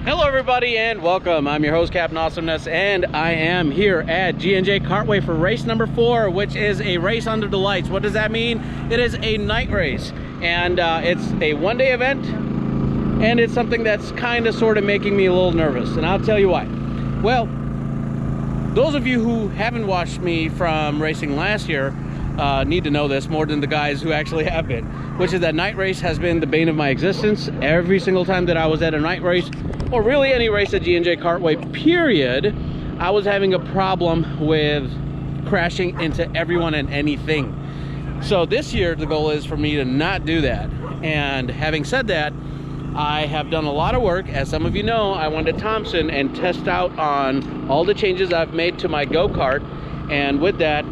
Hello everybody and welcome. I'm your host Captain Awesomeness and I am here at G&J Kartway for race number 4, which is a race under the lights. What does that mean? It is a night race and it's a one-day event and it's something that's kind of sort of making me a little nervous, and I'll tell you why. Well, those of you who haven't watched me from racing last year need to know this more than the guys who actually have been, which is that night race has been the bane of my existence. Every single time that I was at a night race, or really any race at G&J Kartway period, I was having a problem with crashing into everyone and anything. So this year the goal is for me to not do that. And having said that, I have done a lot of work. As some of you know, I went to Thompson and test out on all the changes I've made to my go-kart, and with that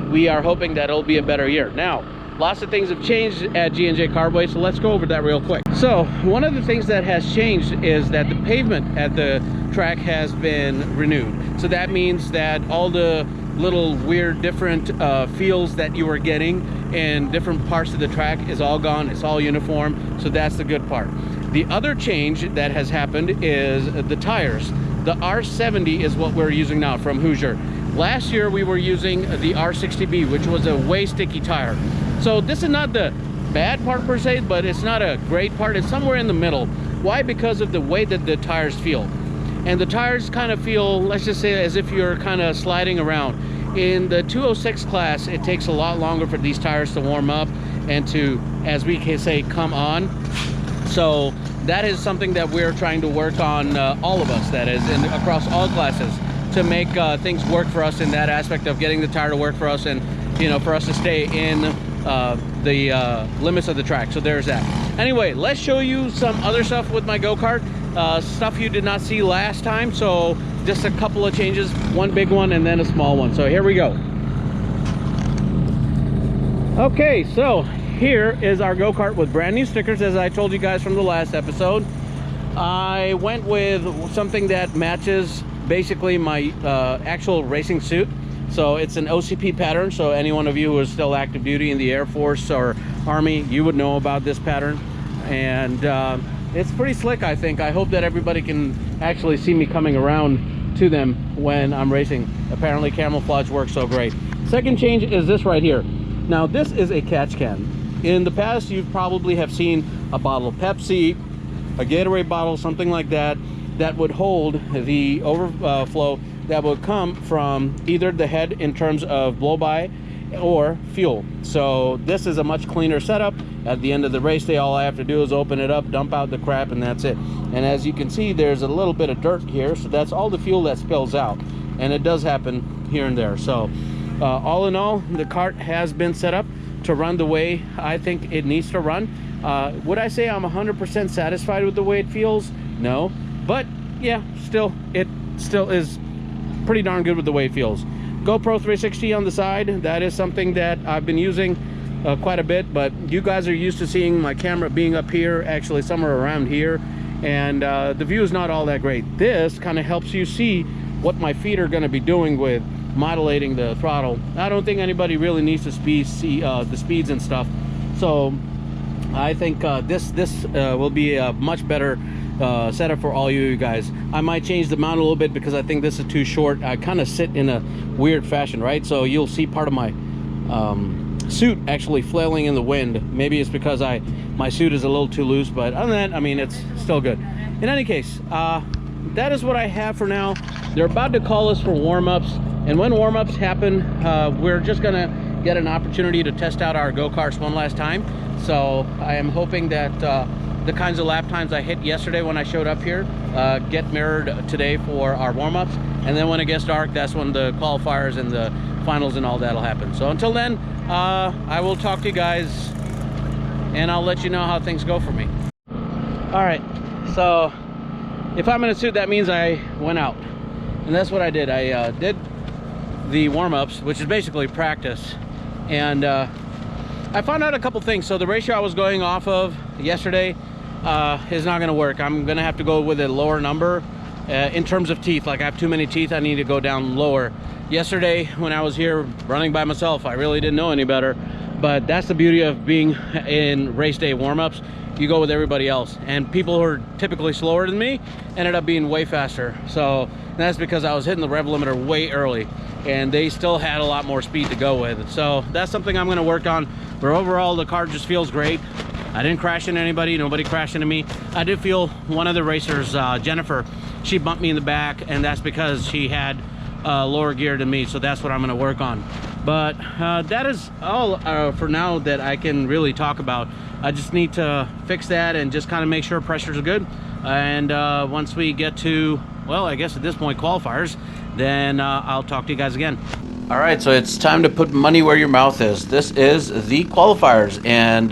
we are hoping that it'll be a better year. Now, lots of things have changed at G&J Kartway, so let's go over that real quick. So one of the things that has changed is that the pavement at the track has been renewed. So that means that all the little weird different feels that you were getting in different parts of the track is all gone. It's all uniform, so that's the good part. The other change that has happened is the tires. The R70 is what we're using now from Hoosier. Last year we were using the R60B, which was a way sticky tire. So this is not the bad part per se, but it's not a great part. It's somewhere in the middle. Why? Because of the way that the tires feel. And the tires kind of feel, let's just say, as if you're kind of sliding around. In the 206 class, it takes a lot longer for these tires to warm up and to, as we can say, come on. So that is something that we're trying to work on, all of us, that is, across all classes, to make things work for us in that aspect of getting the tire to work for us, and you know, for us to stay in the limits of the track. So there's that. Anyway, let's show you some other stuff with my go-kart, stuff you did not see last time. So just a couple of changes, one big one and then a small one. So here we go. Okay, so here is our go-kart with brand new stickers, as I told you guys from the last episode. I went with something that matches basically my actual racing suit. So it's an OCP pattern, so any one of you who is still active duty in the Air Force or Army, you would know about this pattern. And it's pretty slick, I think. I hope that everybody can actually see me coming around to them when I'm racing. Apparently camouflage works so great. Second change is this right here. Now this is a catch can. In the past you probably have seen a bottle of Pepsi, a Gatorade bottle, something like that, that would hold the overflow that would come from either the head in terms of blow-by or fuel. So this is a much cleaner setup. At the end of the race day, all I have to do is open it up, dump out the crap, and that's it. And as you can see, there's a little bit of dirt here, so that's all the fuel that spills out, and it does happen here and there. So all in all, the kart has been set up to run the way I think it needs to run. Would I say I'm 100% satisfied with the way it feels? No, but yeah, it still is pretty darn good with the way it feels. GoPro 360 on the side, that is something that I've been using quite a bit, but you guys are used to seeing my camera being up here, actually somewhere around here, and the view is not all that great. This kind of helps you see what my feet are going to be doing with modulating the throttle. I don't think anybody really needs to see the speeds and stuff, so I think this will be a much better setup for all you guys. I might change the mount a little bit because I think this is too short. I kind of sit in a weird fashion, right? So you'll see part of my suit actually flailing in the wind. Maybe it's because my suit is a little too loose, but other than that, I mean, it's still good. In any case, that is what I have for now. They're about to call us for warm-ups, and when warm-ups happen, we're just gonna get an opportunity to test out our go-karts one last time. So I am hoping that the kinds of lap times I hit yesterday when I showed up here get mirrored today for our warm-ups, and then when it gets dark, that's when the qualifiers and the finals and all that'll happen. So until then, I will talk to you guys and I'll let you know how things go for me. All right, so if I'm in a suit, that means I went out, and that's what I did. I did the warm-ups, which is basically practice, and I found out a couple things. So the ratio I was going off of yesterday is not going to work. I'm going to have to go with a lower number in terms of teeth. Like, I have too many teeth, I need to go down lower. Yesterday when I was here running by myself, I really didn't know any better, but that's the beauty of being in race day warm-ups, you go with everybody else. And people who are typically slower than me ended up being way faster. So that's because I was hitting the rev limiter way early, and they still had a lot more speed to go with. So that's something I'm gonna work on. But overall, the car just feels great. I didn't crash into anybody, nobody crashed into me. I did feel one of the racers, Jennifer, she bumped me in the back, and that's because she had lower gear than me, so that's what I'm gonna work on. But that is all for now that I can really talk about. I just need to fix that and just kind of make sure pressures are good. And once we get to, well, I guess at this point, qualifiers, then I'll talk to you guys again. All right, so it's time to put money where your mouth is. This is the qualifiers, and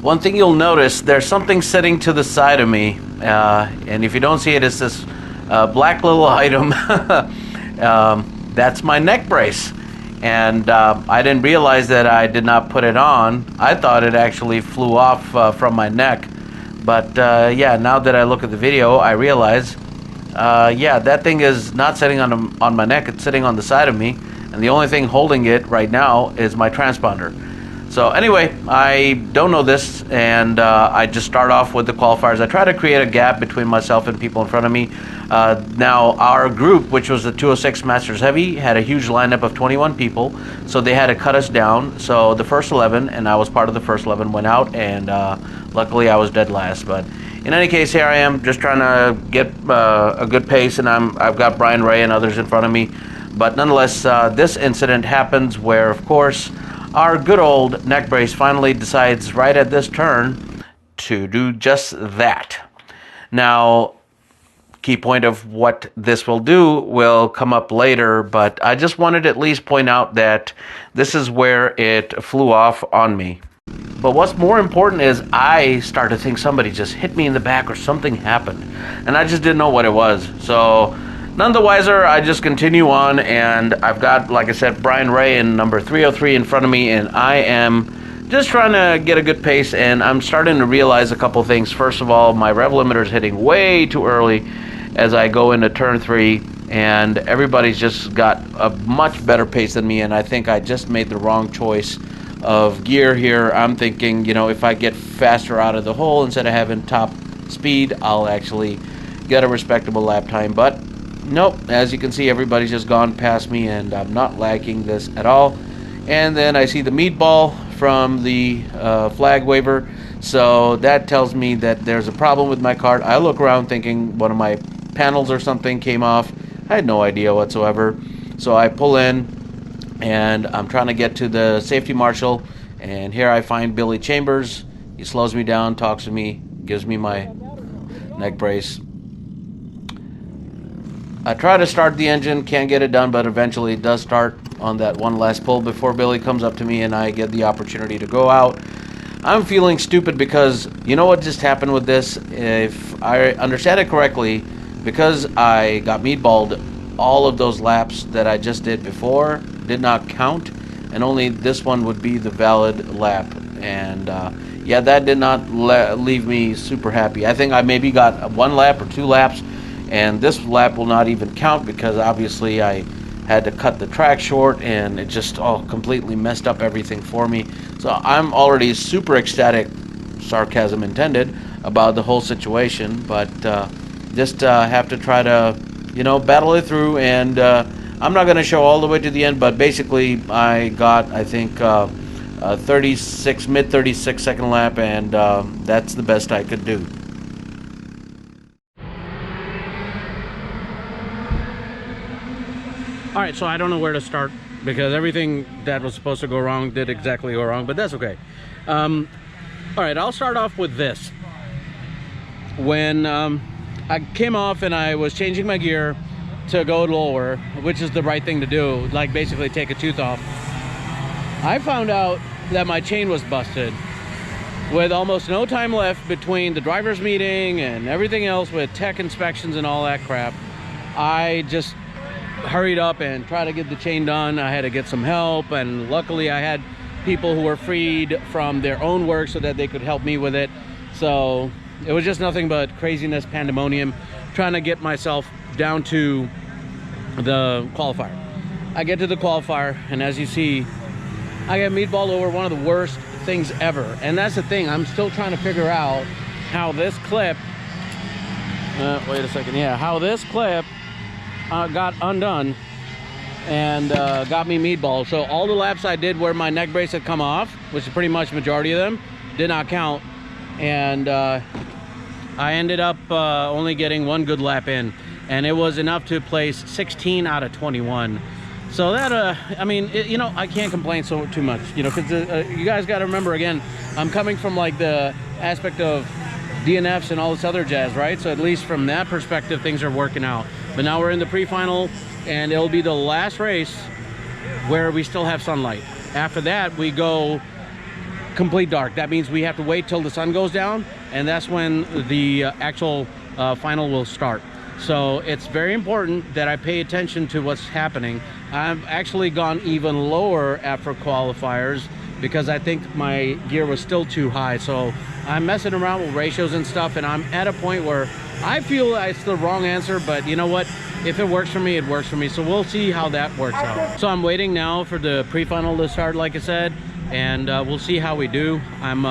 one thing you'll notice, there's something sitting to the side of me, and if you don't see it, it's this black little item. That's my neck brace, and I didn't realize that I did not put it on. I thought it actually flew off from my neck, but yeah, now that I look at the video, I realize, yeah, that thing is not sitting on my neck, it's sitting on the side of me, and the only thing holding it right now is my transponder. So anyway, I don't know this, and I just start off with the qualifiers. I try to create a gap between myself and people in front of me. Now, our group, which was the 206 Masters Heavy, had a huge lineup of 21 people, so they had to cut us down. So the first 11, and I was part of the first 11, went out, and luckily I was dead last. But in any case, here I am, just trying to get a good pace, and I've got Brian Ray and others in front of me. But nonetheless, this incident happens where, of course, our good old neck brace finally decides right at this turn to do just that. Now, key point of what this will do will come up later, but I just wanted to at least point out that this is where it flew off on me. But what's more important is I started to think somebody just hit me in the back or something happened, and I just didn't know what it was. So none the wiser, I just continue on, and I've got, like I said, Brian Ray in number 303 in front of me, and I am just trying to get a good pace, and I'm starting to realize a couple things. First of all, my rev limiter is hitting way too early as I go into turn 3, and everybody's just got a much better pace than me, and I think I just made the wrong choice of gear here. I'm thinking, you know, if I get faster out of the hole instead of having top speed, I'll actually get a respectable lap time, but nope, as you can see, everybody's just gone past me, and I'm not liking this at all. And then I see the meatball from the flag waiver, so that tells me that there's a problem with my kart. I look around thinking one of my panels or something came off. I had no idea whatsoever. So I pull in, and I'm trying to get to the safety marshal, and here I find Billy Chambers. He slows me down, talks to me, gives me my neck brace. I try to start the engine, can't get it done, but eventually it does start on that one last pull before Billy comes up to me and I get the opportunity to go out. I'm feeling stupid because you know what just happened with this? If I understand it correctly, because I got meatballed, all of those laps that I just did before did not count, and only this one would be the valid lap. And yeah, that did not leave me super happy. I think I maybe got 1 lap or 2 laps, and this lap will not even count because obviously I had to cut the track short, and it just completely messed up everything for me. So I'm already super ecstatic, sarcasm intended, about the whole situation, but just have to try to, you know, battle it through. And I'm not going to show all the way to the end, but basically I got, I think, mid 36 second lap, and that's the best I could do. All right, so I don't know where to start because everything that was supposed to go wrong did exactly go wrong, but that's okay. All right, I'll start off with this. When I came off and I was changing my gear to go lower, which is the right thing to do, like basically take a tooth off, I found out that my chain was busted. With almost no time left between the driver's meeting and everything else with tech inspections and all that crap, I just hurried up and tried to get the chain done. I had to get some help, and luckily I had people who were freed from their own work so that they could help me with it. So it was just nothing but craziness, pandemonium, trying to get myself down to the qualifier. I get to the qualifier, and as you see, I get meatballed over one of the worst things ever. And that's the thing, I'm still trying to figure out how this clip, wait a second, yeah, how this clip got undone and got me meatballs. So all the laps I did where my neck brace had come off, which is pretty much majority of them, did not count. And I ended up only getting one good lap in, and it was enough to place 16 out of 21. So that, I mean, you know, I can't complain too much, you know, because you guys got to remember, again, I'm coming from like the aspect of DNFs and all this other jazz, right? So at least from that perspective, things are working out. But now we're in the pre-final, and it'll be the last race where we still have sunlight. After that, we go complete dark. That means we have to wait till the sun goes down, and that's when the actual final will start. So it's very important that I pay attention to what's happening. I've actually gone even lower after qualifiers because I think my gear was still too high. So I'm messing around with ratios and stuff, and I'm at a point where I feel it's the wrong answer, but you know what? If it works for me, it works for me. So we'll see how that works out. So I'm waiting now for the pre-final to start, like I said, and we'll see how we do. I'm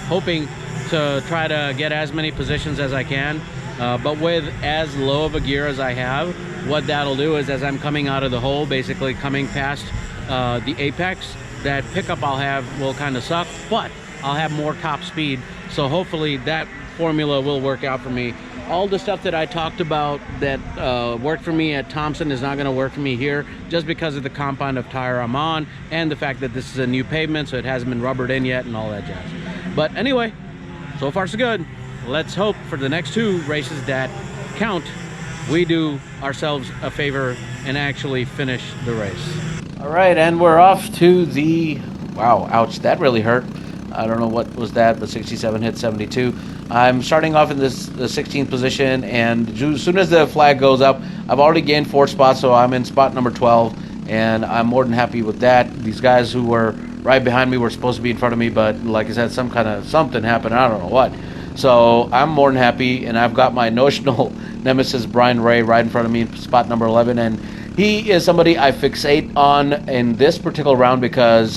hoping to try to get as many positions as I can. But with as low of a gear as I have, what that'll do is as I'm coming out of the hole, basically coming past the apex, that pickup I'll have will kind of suck, but I'll have more top speed. So hopefully that formula will work out for me. All the stuff that I talked about that worked for me at Thompson is not going to work for me here, just because of the compound of tire I'm on and the fact that this is a new pavement, so it hasn't been rubbered in yet and all that jazz. But anyway, so far so good. Let's hope for the next two races that count, we do ourselves a favor and actually finish the race. All right, and we're off to the, wow, ouch, that really hurt. I don't know what was that, but 67 hit 72. I'm starting off in the 16th position, and as soon as the flag goes up, I've already gained 4 spots, so I'm in spot number 12, and I'm more than happy with that. These guys who were right behind me were supposed to be in front of me, but like I said, something happened, I don't know what. So I'm more than happy, and I've got my notional nemesis Brian Ray right in front of me, spot number 11, and he is somebody I fixate on in this particular round because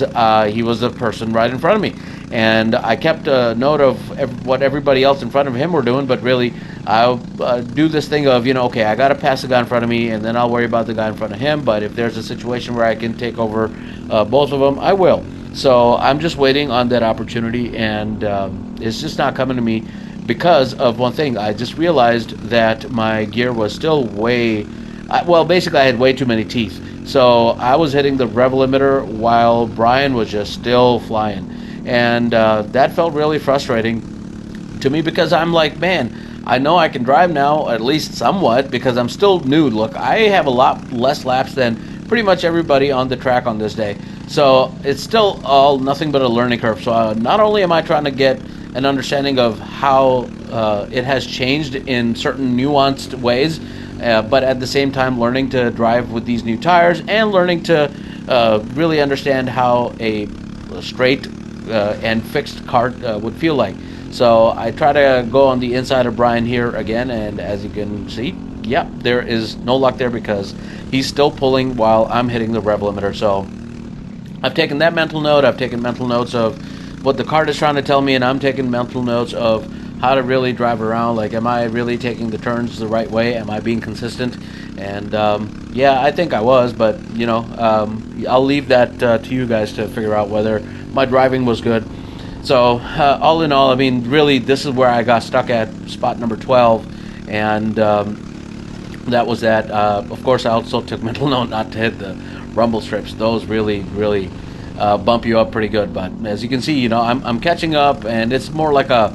he was the person right in front of me. And I kept a note of what everybody else in front of him were doing, but really I'll do this thing of, you know, okay, I got to pass the guy in front of me, and then I'll worry about the guy in front of him. But if there's a situation where I can take over both of them, I will. So I'm just waiting on that opportunity, and it's just not coming to me because of one thing. I just realized that my gear was still way, well, basically I had way too many teeth. So I was hitting the rev limiter while Brian was just still flying. And that felt really frustrating to me because I'm like, man, I know I can drive now, at least somewhat, because I'm still new. Look, I have a lot less laps than pretty much everybody on the track on this day. So it's still all nothing but a learning curve. So not only am I trying to get an understanding of how it has changed in certain nuanced ways, but at the same time learning to drive with these new tires and learning to really understand how a straight and fixed kart would feel like. So I try to go on the inside of Brian here again, and as you can see, yep, there is no luck there because he's still pulling while I'm hitting the rev limiter. So I've taken that mental note. I've taken mental notes of what the kart is trying to tell me, and I'm taking mental notes of how to really drive around. Like, am I really taking the turns the right way? Am I being consistent? And yeah, I think I was, but you know, I'll leave that to you guys to figure out whether my driving was good. So all in all, I mean, really, this is where I got stuck at spot number 12, and that was that. Of course, I also took mental note not to hit the rumble strips. Those really bump you up pretty good. But as you can see, you know, I'm catching up, and it's more like a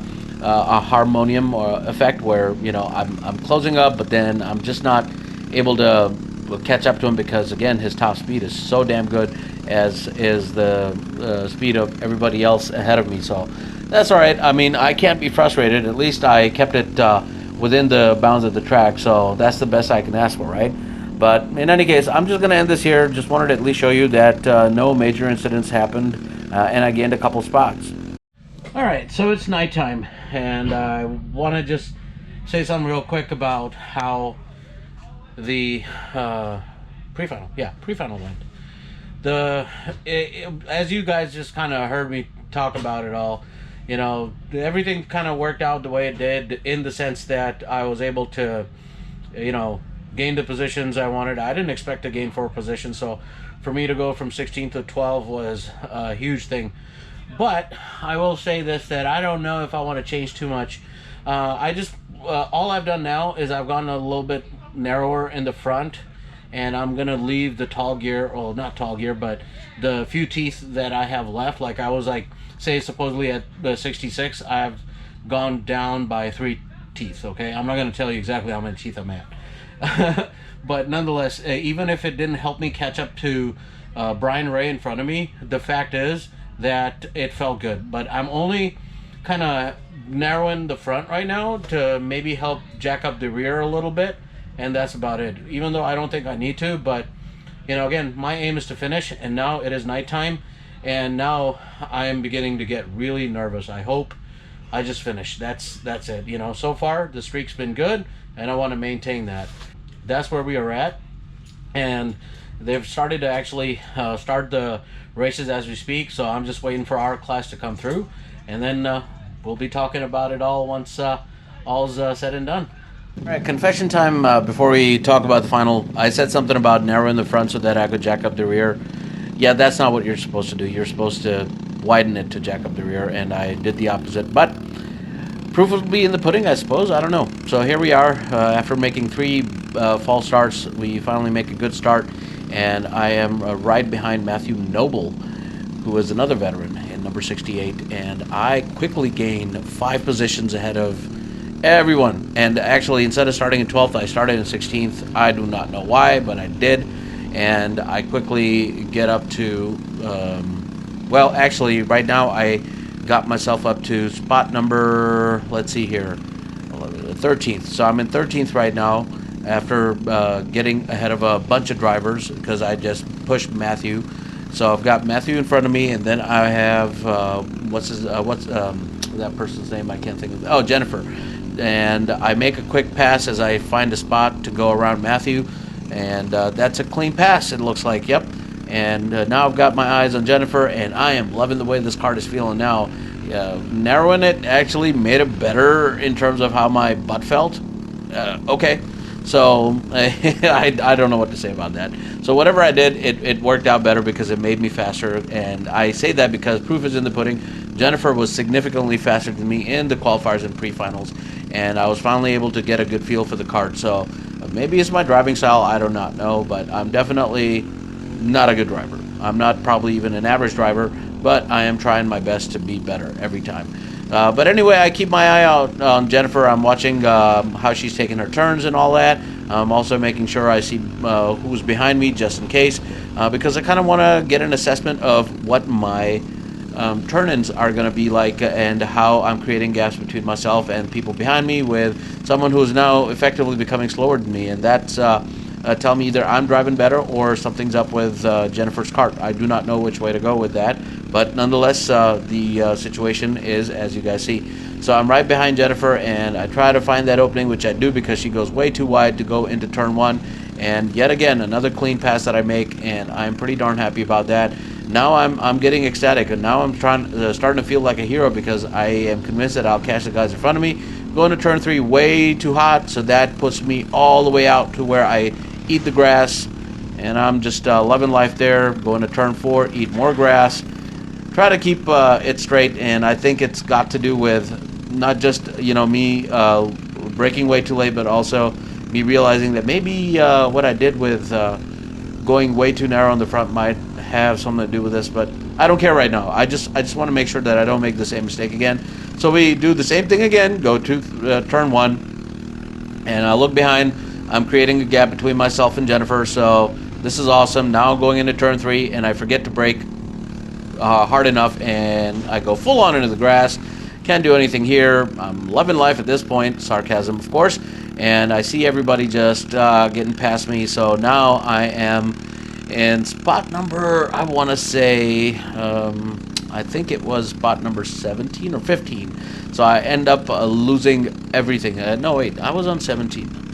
harmonium effect where, you know, I'm closing up, but then I'm just not able to catch up to him because, again, his top speed is so damn good, as is the speed of everybody else ahead of me. So that's all right. I mean, I can't be frustrated. At least I kept it within the bounds of the track, so that's the best I can ask for, right? But in any case, I'm just going to end this here. Just wanted to at least show you that no major incidents happened, and I gained a couple spots. All right, so it's nighttime, and I want to just say something real quick about how the pre-final went. As you guys just kind of heard me talk about it all. You know, everything kind of worked out the way it did, in the sense that I was able to, you know, gain the positions I wanted. I didn't expect to gain 4 positions, so for me to go from 16th to 12 was a huge thing. But I will say this, that I don't know if I want to change too much. I just all I've done now is I've gone a little bit narrower in the front, and I'm gonna leave the tall gear, well, not tall gear, but the few teeth that I have left. Like, I was like, say supposedly at the 66, I've gone down by 3 teeth. Okay, I'm not gonna tell you exactly how many teeth I'm at. But nonetheless, even if it didn't help me catch up to Brian Ray in front of me, the fact is that it felt good. But I'm only kind of narrowing the front right now to maybe help jack up the rear a little bit, and that's about it. Even though I don't think I need to, but you know, again, my aim is to finish, and now it is nighttime, and now I am beginning to get really nervous. I hope I just finish. That's it. You know, so far the streak's been good, and I want to maintain that. That's where we are at, and they've started to actually start the races as we speak. So I'm just waiting for our class to come through, and then we'll be talking about it all once all's said and done. All right, confession time. Before we talk about the final, I said something about narrowing the front so that I could jack up the rear. Yeah, that's not what you're supposed to do. You're supposed to widen it to jack up the rear, and I did the opposite. But proof will be in the pudding, I suppose. I don't know. So here we are. After making 3 false starts, we finally make a good start, and I am right behind Matthew Noble, who is another veteran in number 68, and I quickly gained 5 positions ahead of everyone. And actually, instead of starting in 12th, I started in 16th. I do not know why, but I did, and I quickly get up to well, actually right now I got myself up to spot number, let's see here, 13th. So I'm in 13th right now, after getting ahead of a bunch of drivers, because I just pushed Matthew. So I've got Matthew in front of me, and then I have what's that person's name? I can't think of. Oh, Jennifer. And I make a quick pass as I find a spot to go around Matthew, and that's a clean pass, it looks like. Yep. And now I've got my eyes on Jennifer, and I am loving the way this kart is feeling now. Narrowing it actually made it better in terms of how my butt felt. Okay. So I don't know what to say about that. So whatever I did, it worked out better because it made me faster. And I say that because proof is in the pudding. Jennifer was significantly faster than me in the qualifiers and pre-finals, and I was finally able to get a good feel for the kart. So maybe it's my driving style, I do not know, but I'm definitely not a good driver. I'm not probably even an average driver, but I am trying my best to be better every time. But anyway, I keep my eye out on Jennifer. I'm watching how she's taking her turns and all that. I'm also making sure I see who's behind me, just in case, because I kind of want to get an assessment of what my turn-ins are going to be like, and how I'm creating gaps between myself and people behind me with someone who is now effectively becoming slower than me. And that's tell me either I'm driving better or something's up with Jennifer's kart. I do not know which way to go with that, but nonetheless, the situation is as you guys see. So I'm right behind Jennifer, and I try to find that opening, which I do because she goes way too wide to go into turn 1. And yet again, another clean pass that I make, and I'm pretty darn happy about that. Now I'm getting ecstatic, and now I'm starting to feel like a hero, because I am convinced that I'll catch the guys in front of me. Going to turn 3 way too hot, so that puts me all the way out to where I eat the grass, and I'm just loving life there. Going to turn 4, eat more grass, try to keep it straight. And I think it's got to do with not just, you know, me braking way too late, but also me realizing that maybe what I did with going way too narrow on the front might have something to do with this, but I don't care right now. I just want to make sure that I don't make the same mistake again. So we do the same thing again, go to turn 1, and I look behind. I'm creating a gap between myself and Jennifer, so this is awesome. Now going into turn 3, and I forget to brake hard enough, and I go full on into the grass. Can't do anything here. I'm loving life at this point, sarcasm of course, and I see everybody just getting past me. So now I am in spot number, I want to say, I think it was spot number 17 or 15. So I end up losing everything. No, wait, I was on 17.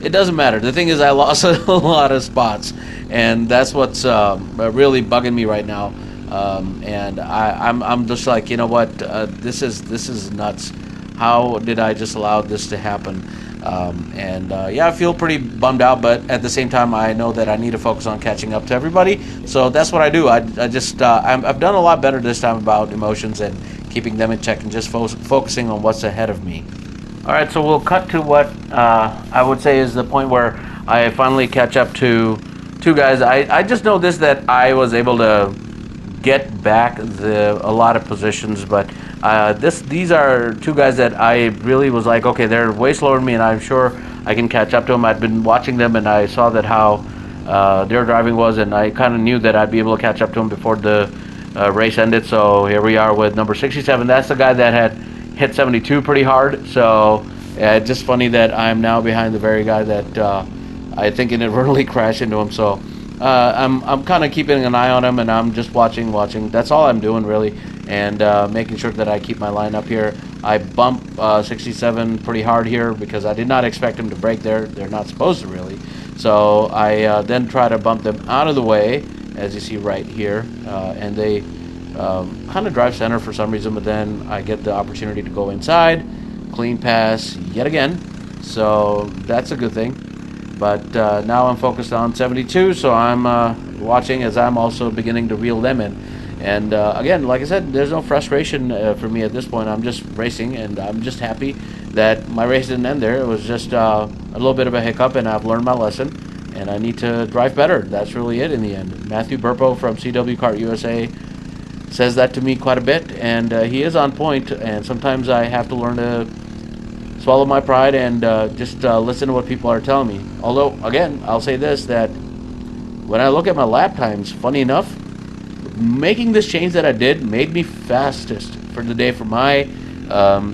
It doesn't matter. The thing is, I lost a lot of spots, and that's what's really bugging me right now. and I'm just like, you know what, this is nuts. How did I just allow this to happen? Yeah, I feel pretty bummed out, but at the same time, I know that I need to focus on catching up to everybody. So that's what I do. I've done a lot better this time about emotions and keeping them in check and just focusing on what's ahead of me. All right, so we'll cut to what I would say is the point where I finally catch up to two guys. I just know this, that I was able to get back a lot of positions, but these are two guys that I really was like, okay, they're way slower than me, and I'm sure I can catch up to them. I'd been watching them, and I saw that how their driving was, and I kind of knew that I'd be able to catch up to them before the race ended. So here we are with number 67. That's the guy that had hit 72 pretty hard. So it's just funny that I'm now behind the very guy that I think inadvertently crashed into him. So I'm kind of keeping an eye on him, and I'm just watching. That's all I'm doing really, and making sure that I keep my line up here. I bump 67 pretty hard here because I did not expect him to brake there. They're not supposed to really. So I then try to bump them out of the way, as you see right here, and they kind of drive center for some reason, but then I get the opportunity to go inside, clean pass yet again. So that's a good thing. But now I'm focused on 72, so I'm watching as I'm also beginning to reel them in. And again, like I said, there's no frustration for me at this point. I'm just racing, and I'm just happy that my race didn't end there. It was just a little bit of a hiccup, and I've learned my lesson, and I need to drive better. That's really it in the end. Matthew Burpo from CW Kart USA says that to me quite a bit, and he is on point, and sometimes I have to learn to swallow my pride and just listen to what people are telling me. Although, again, I'll say this, that when I look at my lap times, funny enough, making this change that I did made me fastest for the day for my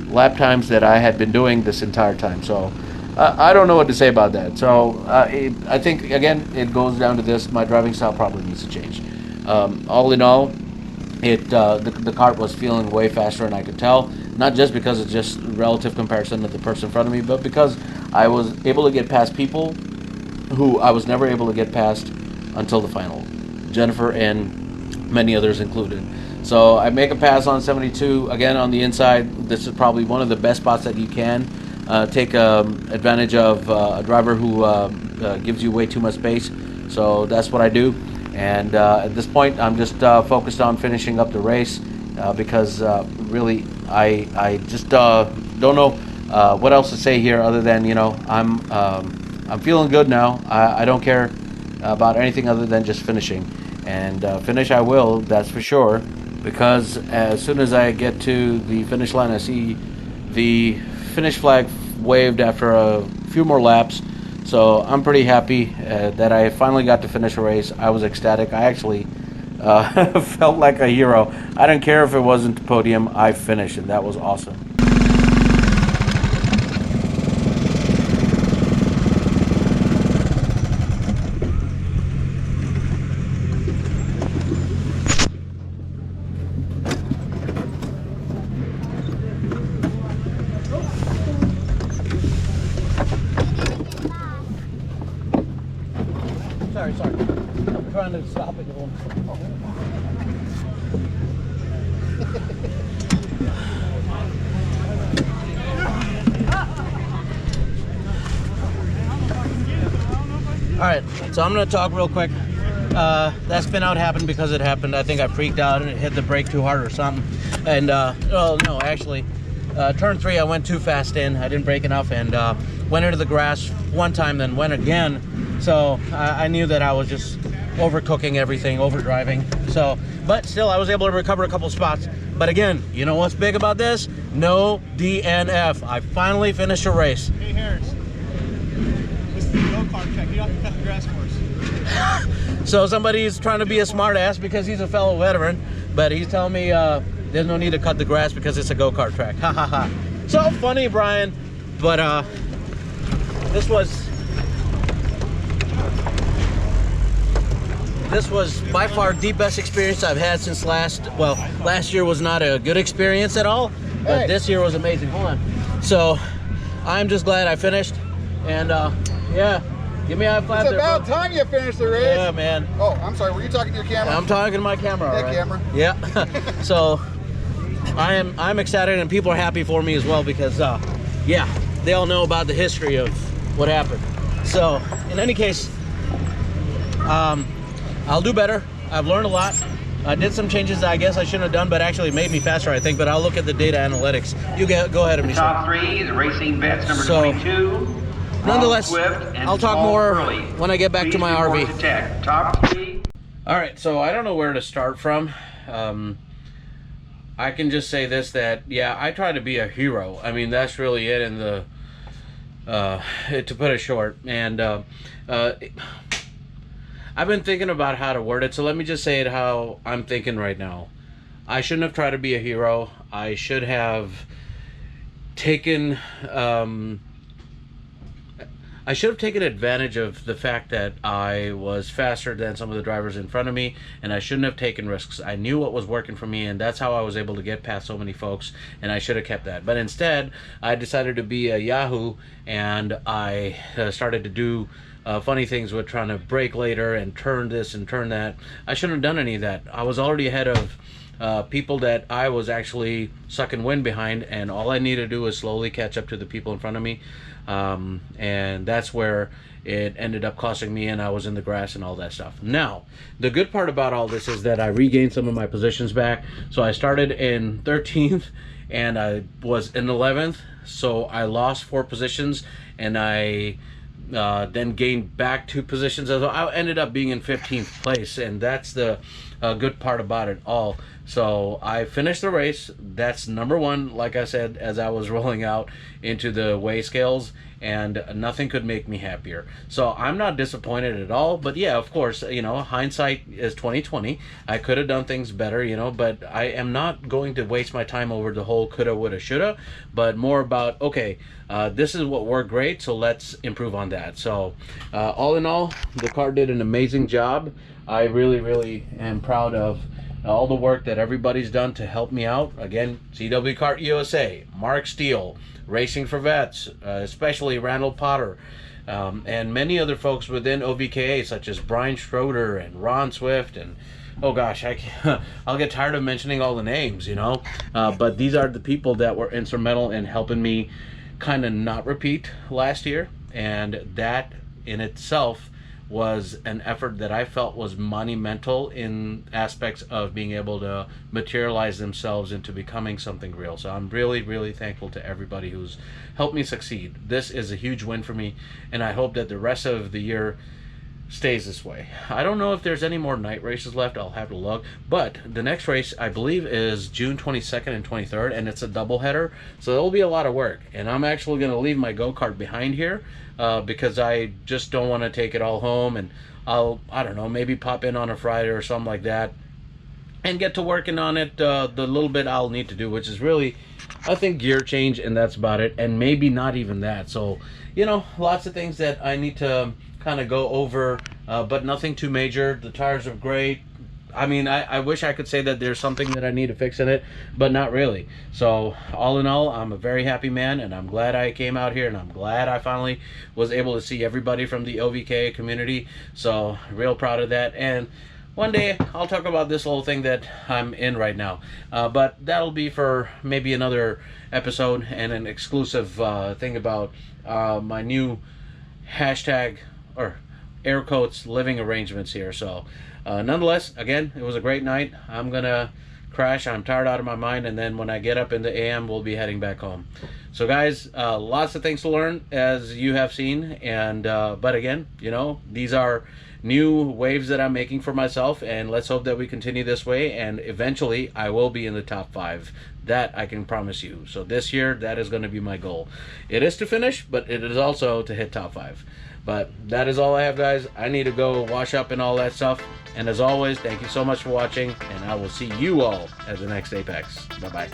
lap times that I had been doing this entire time. So I don't know what to say about that. So I think, again, it goes down to this: my driving style probably needs to change. All in all, the kart was feeling way faster, and I could tell, not just because of just relative comparison to the person in front of me, but because I was able to get past people who I was never able to get past until the final, Jennifer and many others included. So I make a pass on 72 again on the inside. This is probably one of the best spots that you can take advantage of a driver who gives you way too much space. So that's what I do. And at this point, I'm just focused on finishing up the race because really, I just don't know what else to say here other than, you know, I'm feeling good now. I don't care about anything other than just finishing, and finish I will. That's for sure. Because as soon as I get to the finish line, I see the finish flag waved after a few more laps. So I'm pretty happy that I finally got to finish a race. I was ecstatic. I actually felt like a hero. I didn't care if it wasn't the podium. I finished, and that was awesome. Sorry. I'm trying to stop it. All right, so I'm going to talk real quick. That spin out happened because it happened. I think I freaked out and it hit the brake too hard or something. And, well, no, actually, turn 3, I went too fast in. I didn't brake enough and went into the grass one time, then went again. So I knew that I was just overcooking everything, overdriving. So, but still, I was able to recover a couple spots. But again, you know what's big about this? No DNF. I finally finished a race. Hey Harris, this is the go-kart track. You don't have to cut the grass for us. So somebody's trying to be a smart ass because he's a fellow veteran, but he's telling me there's no need to cut the grass because it's a go-kart track. Ha ha ha. So funny, Brian. But this was by far the best experience I've had since last year was not a good experience at all, but this year was amazing. Hold on. So I'm just glad I finished, and yeah, Give me a high five. It's there, about bro. time you finished the race. Yeah, man. Oh, I'm sorry. Were you talking to your camera? I'm talking to my camera. Hey, all right? camera. Yeah. So I'm excited, and people are happy for me as well because yeah, they all know about the history of what happened. So in any case, I'll do better. I've learned a lot. I did some changes that I guess I shouldn't have done, but actually made me faster, I think. But I'll look at the data analytics. You go ahead, Misha. Top three, the racing bets number 22. Nonetheless, Swift, and I'll talk Paul more Hurley. when I get back to my Please report RV. to tech. Top three. All right, so I don't know where to start from. I can just say this, that yeah, I try to be a hero. I mean, that's really it in the to put it short. And I've been thinking about how to word it, so let me just say it how I'm thinking right now. I shouldn't have tried to be a hero. I should have taken advantage of the fact that I was faster than some of the drivers in front of me, and I shouldn't have taken risks. I knew what was working for me, and that's how I was able to get past so many folks, and I should have kept that. But instead, I decided to be a Yahoo, and I started to do funny things with trying to brake later and turn this and turn that. I shouldn't have done any of that. I was already ahead of people that I was actually sucking wind behind, and all I needed to do was slowly catch up to the people in front of me. And that's where it ended up costing me, and I was in the grass and all that stuff. Now, the good part about all this is that I regained some of my positions back. So I started in 13th and I was in 11th, so I lost 4 positions, and I then gained back 2 positions. So I ended up being in 15th place, and that's the good part about it all. So I finished the race. That's number 1, like I said, as I was rolling out into the weigh scales, and nothing could make me happier. So I'm not disappointed at all. But yeah, of course, you know, hindsight is 20/20. I could have done things better, you know, but I am not going to waste my time over the whole coulda, woulda, shoulda, but more about, okay, this is what worked great, so let's improve on that. So all in all, the car did an amazing job. I really am proud of all the work that everybody's done to help me out. Again, CW Kart USA, Mark Steele, Racing for Vets, especially Randall Potter, and many other folks within OVKA, such as Brian Schroeder and Ron Swift, and oh gosh, I'll get tired of mentioning all the names, you know, but these are the people that were instrumental in helping me kind of not repeat last year, and that in itself was an effort that I felt was monumental in aspects of being able to materialize themselves into becoming something real. So I'm really thankful to everybody who's helped me succeed. This is a huge win for me, and I hope that the rest of the year stays this way. I don't know if there's any more night races left. I'll have to look, but the next race I believe is June 22nd and 23rd, and it's a double header, so there'll be a lot of work. And I'm actually going to leave my go-kart behind here because I just don't want to take it all home, and I don't know, maybe pop in on a Friday or something like that and get to working on it the little bit I'll need to do, which is really, I think, gear change, and that's about it, and maybe not even that. So, you know, lots of things that I need to kind of go over, but nothing too major. The tires are great. I mean, I wish I could say that there's something that I need to fix in it, but not really. So all in all, I'm a very happy man, and I'm glad I came out here, and I'm glad I finally was able to see everybody from the OVK community. So real proud of that. And one day I'll talk about this little thing that I'm in right now, but that'll be for maybe another episode, and an exclusive thing about my new hashtag, or air quotes, living arrangements here. So nonetheless, again, it was a great night. I'm gonna crash. I'm tired out of my mind, and then when I get up in the AM, we'll be heading back home. So guys, lots of things to learn, as you have seen, and but again, you know, these are new waves that I'm making for myself, and let's hope that we continue this way, and eventually I will be in the top 5. That I can promise you. So this year, that is going to be my goal. It is to finish, but it is also to hit top 5. But that is all I have, guys. I need to go wash up and all that stuff. And as always, thank you so much for watching, and I will see you all at the next Apex. Bye-bye.